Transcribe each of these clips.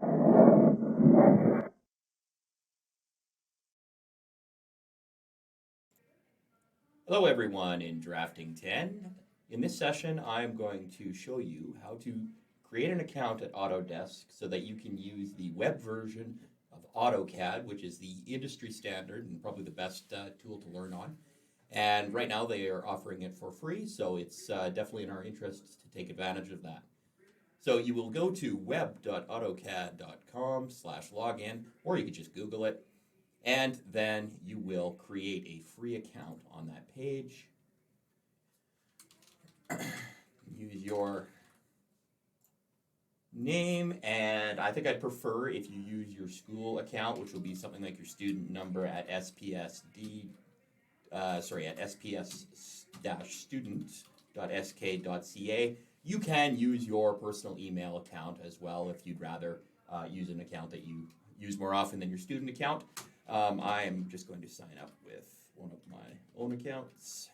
Hello everyone in Drafting 10. In this session, I'm going to show you how to create an account at Autodesk so that you can use the web version of AutoCAD, which is the industry standard and probably the best tool to learn on. And right now they are offering it for free, so it's definitely in our interest to take advantage of that. So you will go to web.autocad.com/login, or you could just Google it, and then you will create a free account on that page. Use your name, and I think I'd prefer if you use your school account, which will be something like your student number at sps-student.sk.ca. You can use your personal email account as well if you'd rather use an account that you use more often than your student account. I am just going to sign up with one of my own accounts.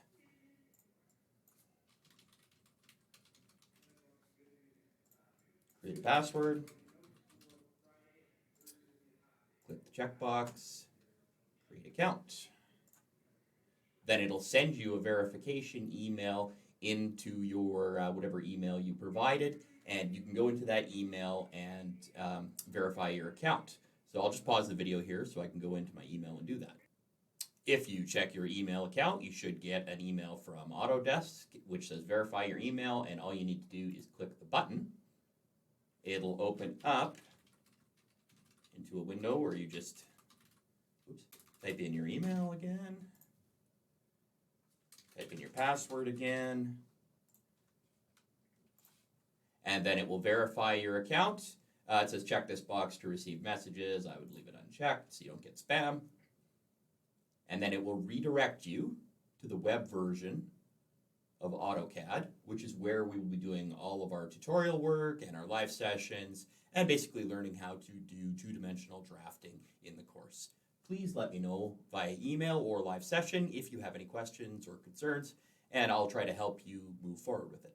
Create a password. Click the checkbox. Create account. Then it'll send you a verification email into your whatever email you provided, and you can go into that email and verify your account. So I'll just pause the video here so I can go into my email and do that. If you check your email account, you should get an email from Autodesk which says verify your email, and all you need to do is click the button. It'll open up into a window where you just type in your email again, type in your password again, and then it will verify your account. It says check this box to receive messages. I would leave it unchecked so you don't get spam. And then it will redirect you to the web version of AutoCAD, which is where we will be doing all of our tutorial work and our live sessions, and basically learning how to do two-dimensional drafting in the course. Please let me know via email or live session if you have any questions or concerns, and I'll try to help you move forward with it.